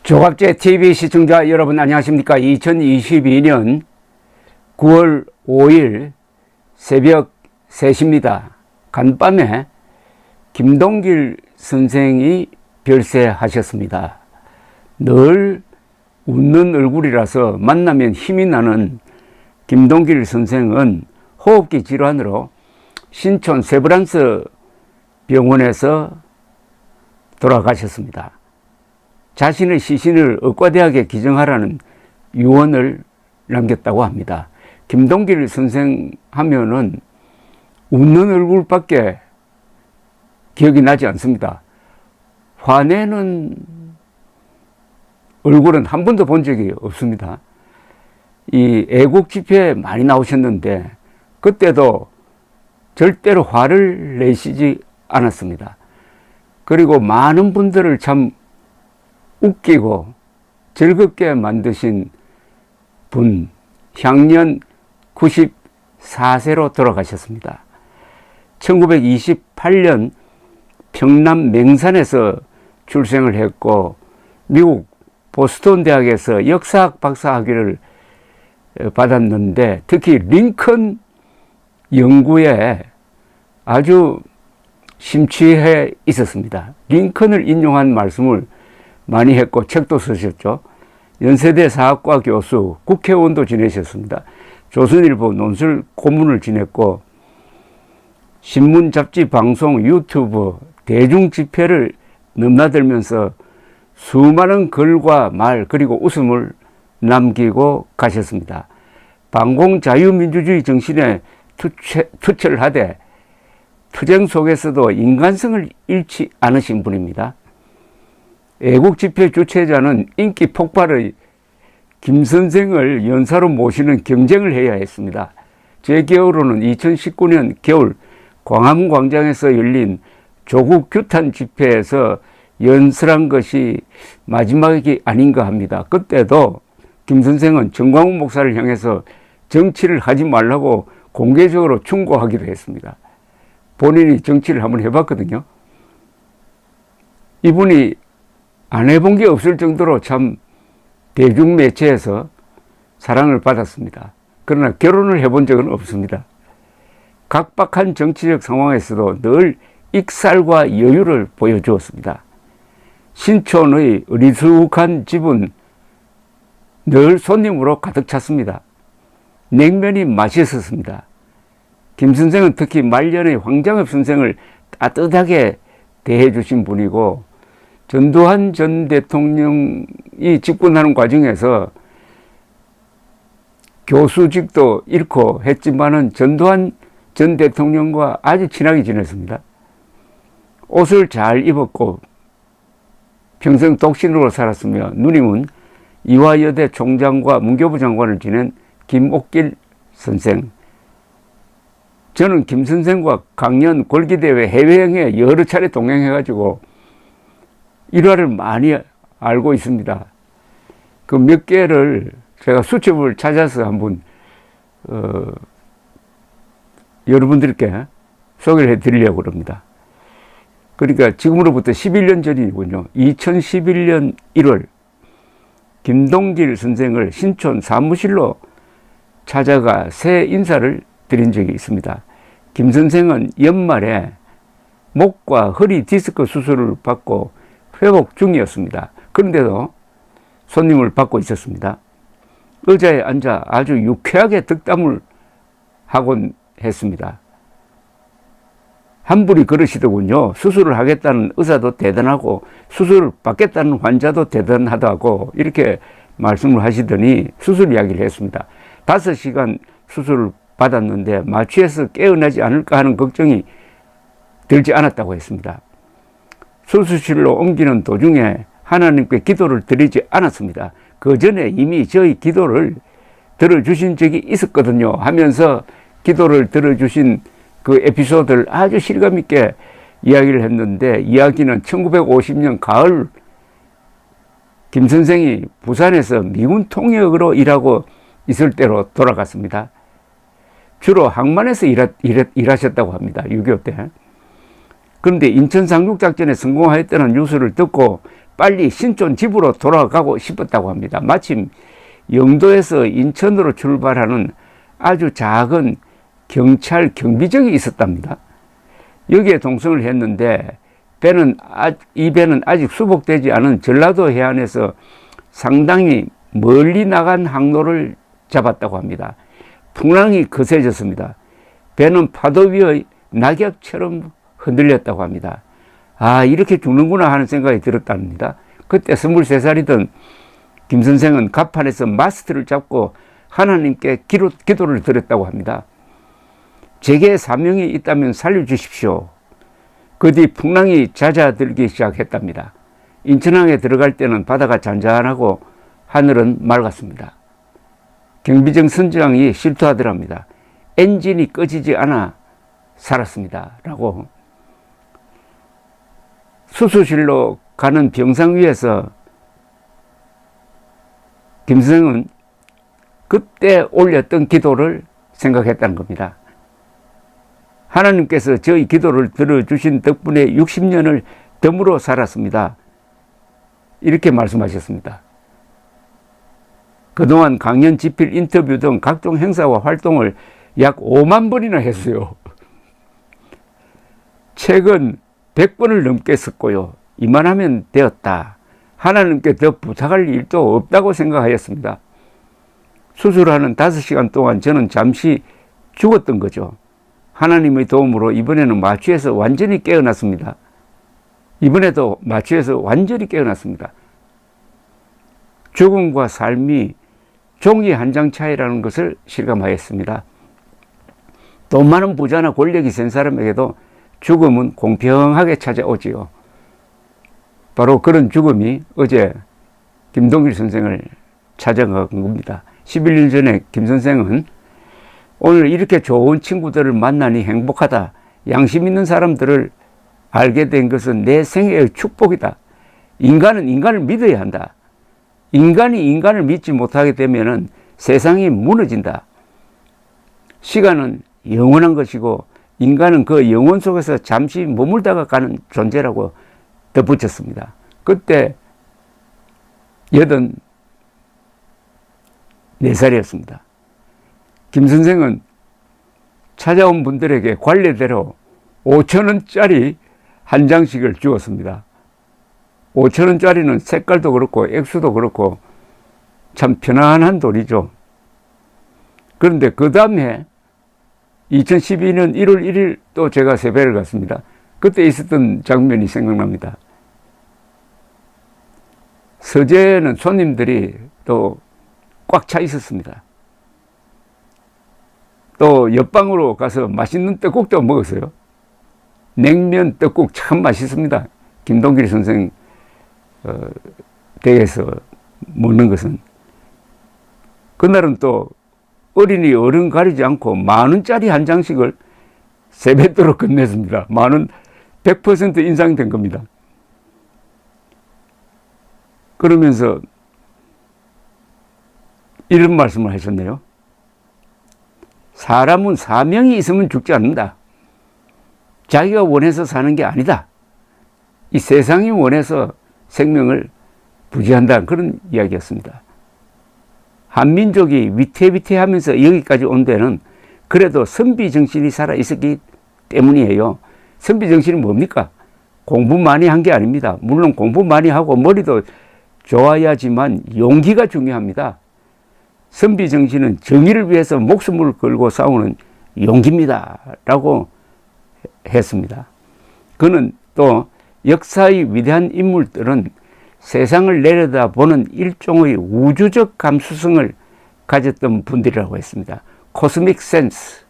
조갑제 TV 시청자 여러분 안녕하십니까. 2022년 9월 5일 새벽 3시입니다. 간밤에 김동길 선생이 별세하셨습니다. 늘 웃는 얼굴이라서 만나면 힘이 나는 김동길 선생은 호흡기 질환으로 신촌 세브란스 병원에서 돌아가셨습니다. 자신의 시신을 의과대학에 기증하라는 유언을 남겼다고 합니다. 김동길 선생 하면은 웃는 얼굴밖에 기억이 나지 않습니다. 화내는 얼굴은 한 번도 본 적이 없습니다. 이 애국 집회에 많이 나오셨는데 그때도 절대로 화를 내시지 않았습니다. 그리고 많은 분들을 참 웃기고 즐겁게 만드신 분, 향년 94세로 돌아가셨습니다. 1928년 평남 맹산에서 출생을 했고 미국 보스턴 대학에서 역사학 박사학위를 받았는데 특히 링컨 연구에 아주 심취해 있었습니다. 링컨을 인용한 말씀을 많이 했고 책도 쓰셨죠. 연세대 사학과 교수, 국회의원도 지내셨습니다. 조선일보 논술 고문을 지냈고 신문, 잡지, 방송, 유튜브, 대중 집회를 넘나들면서 수많은 글과 말 그리고 웃음을 남기고 가셨습니다. 반공 자유민주주의 정신에 투철 하되 투쟁 속에서도 인간성을 잃지 않으신 분입니다. 애국집회 주최자는 인기 폭발의 김 선생을 연사로 모시는 경쟁을 해야 했습니다. 제 기억으로는 2019년 겨울 광화문광장에서 열린 조국 규탄 집회에서 연설한 것이 마지막이 아닌가 합니다. 그때도 김 선생은 정광훈 목사를 향해서 정치를 하지 말라고 공개적으로 충고하기도 했습니다. 본인이 정치를 한번 해봤거든요. 이분이 안 해본 게 없을 정도로 참 대중매체에서 사랑을 받았습니다. 그러나 결혼을 해본 적은 없습니다. 각박한 정치적 상황에서도 늘 익살과 여유를 보여주었습니다. 신촌의 어리숙한 집은 늘 손님으로 가득 찼습니다. 냉면이 맛있었습니다. 김 선생은 특히 말년의 황장엽 선생을 따뜻하게 대해 주신 분이고 전두환 전 대통령이 집권하는 과정에서 교수직도 잃고 했지만은 전두환 전 대통령과 아주 친하게 지냈습니다. 옷을 잘 입었고 평생 독신으로 살았으며 누님은 이화여대 총장과 문교부 장관을 지낸 김옥길 선생. 저는 김 선생과 강연 골기대회 해외여행에 여러 차례 동행해가지고 일화를 많이 알고 있습니다. 그 몇 개를 제가 수첩을 찾아서 한번 여러분들께 소개를 해드리려고 합니다. 그러니까 지금으로부터 11년 전이군요. 2011년 1월 김동길 선생을 신촌 사무실로 찾아가 새 인사를 드린 적이 있습니다. 김 선생은 연말에 목과 허리 디스크 수술을 받고 회복 중이었습니다. 그런데도 손님을 받고 있었습니다. 의자에 앉아 아주 유쾌하게 덕담을 하곤 했습니다. 한 분이 그러시더군요. 수술을 하겠다는 의사도 대단하고 수술을 받겠다는 환자도 대단하다고 이렇게 말씀을 하시더니 수술 이야기를 했습니다. 5시간 수술을 받았는데 마취해서 깨어나지 않을까 하는 걱정이 들지 않았다고 했습니다. 수술실로 옮기는 도중에 하나님께 기도를 드리지 않았습니다. 그 전에 이미 저희 기도를 들어주신 적이 있었거든요 하면서 기도를 들어주신 그 에피소드를 아주 실감 있게 이야기를 했는데 이야기는 1950년 가을 김 선생이 부산에서 미군 통역으로 일하고 있을 때로 돌아갔습니다. 주로 항만에서 일하셨다고 합니다. 6.25 때. 그런데 인천 상륙작전에 성공하였다는 뉴스를 듣고 빨리 신촌 집으로 돌아가고 싶었다고 합니다. 마침 영도에서 인천으로 출발하는 아주 작은 경찰 경비정이 있었답니다. 여기에 동승을 했는데 이 배는 아직 수복되지 않은 전라도 해안에서 상당히 멀리 나간 항로를 잡았다고 합니다. 풍랑이 거세졌습니다. 배는 파도 위의 낙엽처럼 흔들렸다고 합니다. 아, 이렇게 죽는구나 하는 생각이 들었답니다. 그때 23살이던 김 선생은 갑판에서 마스트를 잡고 하나님께 기도를 드렸다고 합니다. 제게 사명이 있다면 살려주십시오. 그 뒤 풍랑이 잦아들기 시작했답니다. 인천항에 들어갈 때는 바다가 잔잔하고 하늘은 맑았습니다. 경비정 선장이 실토하더랍니다. 엔진이 꺼지지 않아 살았습니다. 라고. 수술실로 가는 병상 위에서 김 선생은 그때 올렸던 기도를 생각했다는 겁니다. 하나님께서 저희 기도를 들어주신 덕분에 60년을 덤으로 살았습니다. 이렇게 말씀하셨습니다. 그동안 강연, 집필, 인터뷰 등 각종 행사와 활동을 약 5만 번이나 했어요. 책은 100권을 넘게 썼고요. 이만하면 되었다. 하나님께 더 부탁할 일도 없다고 생각하였습니다. 수술하는 5시간 동안 저는 잠시 죽었던 거죠. 하나님의 도움으로 이번에는 마취해서 완전히 깨어났습니다. 이번에도 마취해서 완전히 깨어났습니다. 죽음과 삶이 종이 한 장 차이라는 것을 실감하였습니다. 돈 많은 부자나 권력이 센 사람에게도 죽음은 공평하게 찾아오지요. 바로 그런 죽음이 어제 김동길 선생을 찾아간 겁니다. 11년 전에 김 선생은 오늘 이렇게 좋은 친구들을 만나니 행복하다. 양심 있는 사람들을 알게 된 것은 내 생애의 축복이다. 인간은 인간을 믿어야 한다. 인간이 인간을 믿지 못하게 되면 세상이 무너진다. 시간은 영원한 것이고 인간은 그 영혼 속에서 잠시 머물다가 가는 존재라고 덧붙였습니다. 그때 84살이었습니다. 김 선생은 찾아온 분들에게 관례대로 5,000원짜리 한 장씩을 주었습니다. 5,000원짜리는 색깔도 그렇고 액수도 그렇고 참 편안한 돈이죠. 그런데 그 다음에 2012년 1월 1일 또 제가 세배를 갔습니다. 그때 있었던 장면이 생각납니다. 서재에는 손님들이 또 꽉 차 있었습니다. 또 옆방으로 가서 맛있는 떡국도 먹었어요. 냉면 떡국 참 맛있습니다. 김동길 선생 댁에서 먹는 것은. 그날은 또 어린이 어른 가리지 않고 10,000원짜리 한 장씩을 세뱃돈으로 끝냈습니다. 10,000원 100% 인상된 겁니다. 그러면서 이런 말씀을 하셨네요. 사람은 사명이 있으면 죽지 않는다. 자기가 원해서 사는 게 아니다. 이 세상이 원해서 생명을 부지한다. 그런 이야기였습니다. 한민족이 위태위태하면서 여기까지 온 데는 그래도 선비정신이 살아있었기 때문이에요. 선비정신이 뭡니까? 공부 많이 한 게 아닙니다. 물론 공부 많이 하고 머리도 좋아야지만 용기가 중요합니다. 선비정신은 정의를 위해서 목숨을 걸고 싸우는 용기입니다. 라고 했습니다. 그는 또 역사의 위대한 인물들은 세상을 내려다보는 일종의 우주적 감수성을 가졌던 분들이라고 했습니다. 코스믹 센스.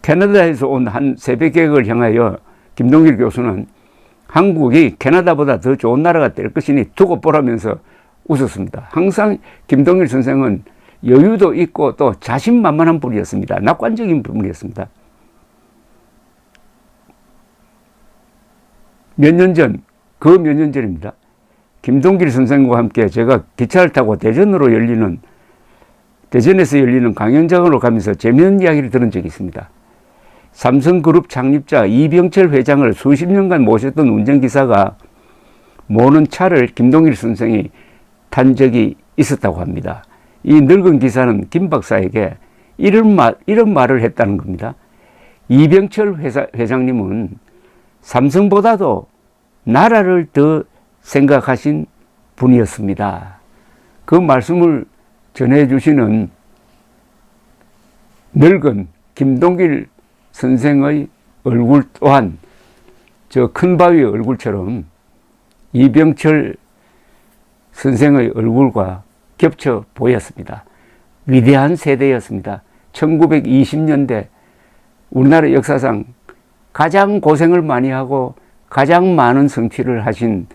캐나다에서 온 한 세배객을 향하여 김동길 교수는 한국이 캐나다보다 더 좋은 나라가 될 것이니 두고 보라면서 웃었습니다. 항상 김동길 선생은 여유도 있고 또 자신만만한 분이었습니다. 낙관적인 분이었습니다. 몇 년 전, 그 몇 년 전입니다. 김동길 선생과 함께 제가 기차를 타고 대전에서 열리는 강연장으로 가면서 재미있는 이야기를 들은 적이 있습니다. 삼성그룹 창립자 이병철 회장을 수십 년간 모셨던 운전기사가 모는 차를 김동길 선생이 탄 적이 있었다고 합니다. 이 늙은 기사는 김 박사에게 이런 말을 했다는 겁니다. 이병철 회장님은 삼성보다도 나라를 더 생각하신 분이었습니다. 그 말씀을 전해주시는 늙은 김동길 선생의 얼굴 또한 저 큰 바위의 얼굴처럼 이병철 선생의 얼굴과 겹쳐 보였습니다. 위대한 세대였습니다. 1920년대 우리나라 역사상 가장 고생을 많이 하고 가장 많은 성취를 하신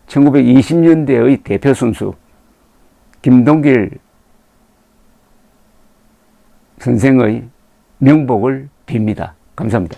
1920년대의 대표 선수 김동길 선생의 명복을 빕니다. 감사합니다.